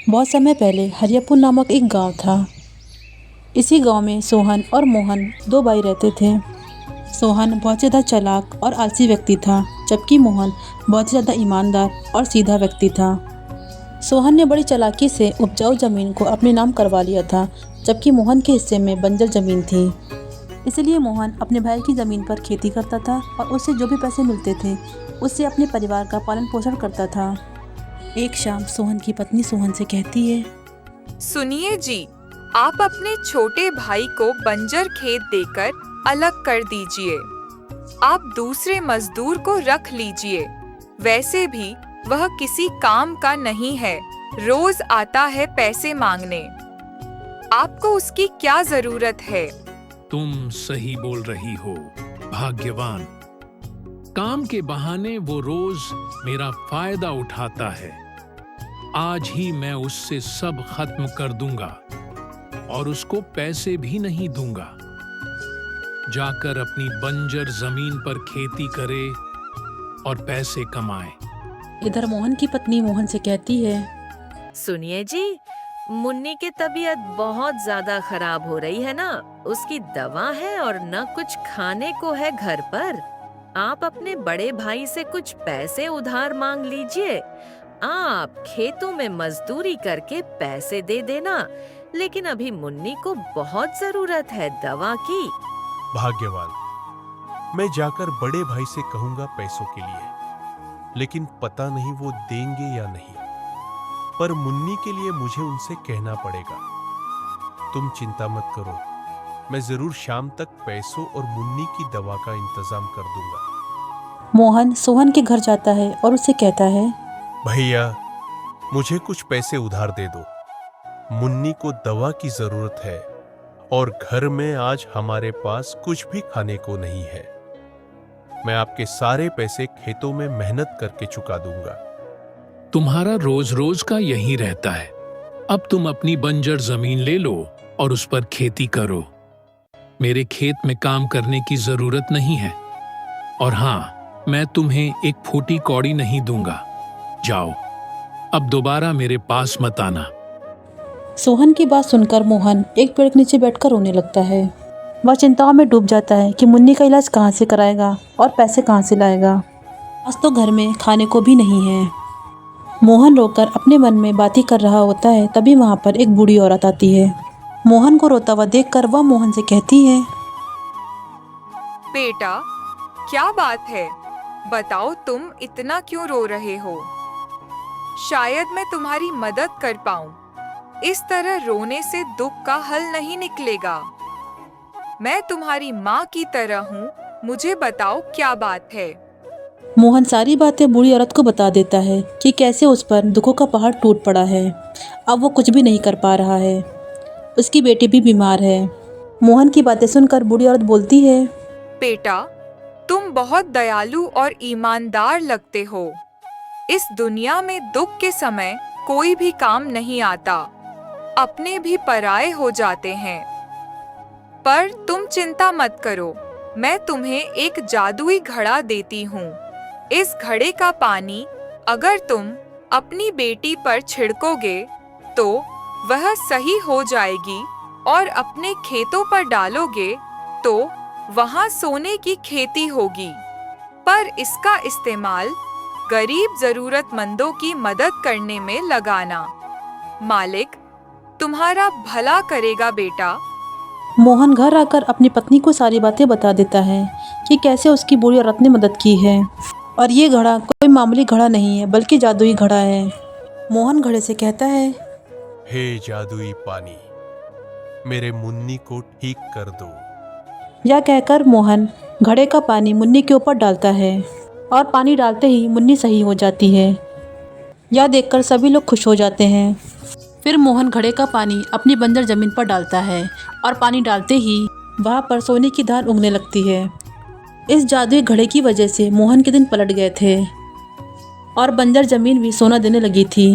बहुत समय पहले हरियापुर नामक एक गांव था। इसी गांव में सोहन और मोहन दो भाई रहते थे। सोहन बहुत ज़्यादा चालाक और आलसी व्यक्ति था, जबकि मोहन बहुत ज़्यादा ईमानदार और सीधा व्यक्ति था। सोहन ने बड़ी चालाकी से उपजाऊ ज़मीन को अपने नाम करवा लिया था, जबकि मोहन के हिस्से में बंजर ज़मीन थी। इसलिए मोहन अपने भाई की ज़मीन पर खेती करता था और उससे जो भी पैसे मिलते थे उससे अपने परिवार का पालन पोषण करता था। एक शाम सोहन की पत्नी सोहन से कहती है, सुनिए जी, आप अपने छोटे भाई को बंजर खेत देकर अलग कर दीजिए। आप दूसरे मजदूर को रख लीजिए। वैसे भी वह किसी काम का नहीं है, रोज आता है पैसे मांगने। आपको उसकी क्या जरूरत है? तुम सही बोल रही हो, भाग्यवान। काम के बहाने वो रोज मेरा फायदा उठाता है। आज ही मैं उससे सब खत्म कर दूंगा और उसको पैसे भी नहीं दूंगा। जाकर अपनी बंजर जमीन पर खेती करे और पैसे कमाए। इधर मोहन की पत्नी मोहन से कहती है, सुनिए जी, मुन्नी की तबीयत बहुत ज्यादा खराब हो रही है ना, उसकी दवा है और न कुछ खाने को है घर पर। आप अपने बड़े भाई से कुछ पैसे उधार मांग लीजिए। आप खेतों में मजदूरी करके पैसे दे देना, लेकिन अभी मुन्नी को बहुत जरूरत है दवा की। भाग्यवान, मैं जाकर बड़े भाई से कहूंगा पैसों के लिए, लेकिन पता नहीं वो देंगे या नहीं। पर मुन्नी के लिए मुझे उनसे कहना पड़ेगा। तुम चिंता मत करो, मैं जरूर शाम तक पैसों और मुन्नी की दवा का इंतजाम कर दूंगा। मोहन सोहन के घर जाता है और उससे कहता है, भैया, मुझे कुछ पैसे उधार दे दो। मुन्नी को दवा की जरूरत है और घर में आज हमारे पास कुछ भी खाने को नहीं है। मैं आपके सारे पैसे खेतों में मेहनत करके चुका दूंगा। तुम्हारा रोज रोज का यही रहता है। अब तुम अपनी बंजर जमीन ले लो और उस पर खेती करो। मेरे खेत में काम करने की जरूरत नहीं है। और हाँ, मैं तुम्हें एक फूटी कौड़ी नहीं दूंगा। जाओ, अब दोबारा मेरे पास मत आना। सोहन की बात सुनकर मोहन एक पेड़ के नीचे बैठकर रोने लगता है। वह चिंताओं में डूब जाता है कि मुन्नी का इलाज कहाँ से कराएगा और पैसे कहाँ से लाएगा। आज तो घर में खाने को भी नहीं है। मोहन रोकर अपने मन में बातें कर रहा होता है, तभी वहाँ पर एक बूढ़ी औरत आती है। मोहन को रोता हुआ देखकर वह मोहन से कहती है, बेटा, क्या बात है? बताओ, तुम इतना क्यों रो रहे हो? शायद मैं तुम्हारी मदद कर पाऊं। इस तरह रोने से दुख का हल नहीं निकलेगा। मैं तुम्हारी माँ की तरह हूँ। मुझे बताओ क्या बात है? मोहन सारी बातें बूढ़ी औरत को बता देता है कि कैसे उस पर दुखों का पहाड़ टूट पड़ा है। अब वो कुछ भी नहीं कर पा रहा है। उसकी बेटी भी बीमार है। मोहन की बातें सुनकर बूढ़ी औरत बोलती है, बेटा, तुम बहुत दयालु और ईमानदार लगते हो। इस दुनिया में दुख के समय कोई भी काम नहीं आता। अपने भी पराये हो जाते हैं। पर तुम चिंता मत करो, मैं तुम्हें एक जादुई घड़ा देती हूँ। इस घड़े का पानी अगर तुम अपनी बेटी पर छिड़कोगे तो वह सही हो जाएगी, और अपने खेतों पर डालोगे तो वहाँ सोने की खेती होगी। पर इसका इस्तेमाल गरीब जरूरतमंदों की मदद करने में लगाना। मालिक तुम्हारा भला करेगा बेटा। मोहन घर आकर अपनी पत्नी को सारी बातें बता देता है कि कैसे उसकी बूढ़ी औरत ने मदद की है। और ये घड़ा कोई मामूली घड़ा नहीं है, बल्कि जादुई घड़ा है। मोहन घड़े से कहता है, हे जादुई पानी, मेरे मुन्नी को ठीक कर दो। यह कहकर मोहन घड़े का पानी मुन्नी के ऊपर डालता है और पानी डालते ही मुन्नी सही हो जाती है। यह देखकर सभी लोग खुश हो जाते हैं। फिर मोहन घड़े का पानी अपनी बंजर जमीन पर डालता है और पानी डालते ही वहाँ पर सोने की धान उगने लगती है। इस जादुई घड़े की वजह से मोहन के दिन पलट गए थे और बंजर जमीन भी सोना देने लगी थी।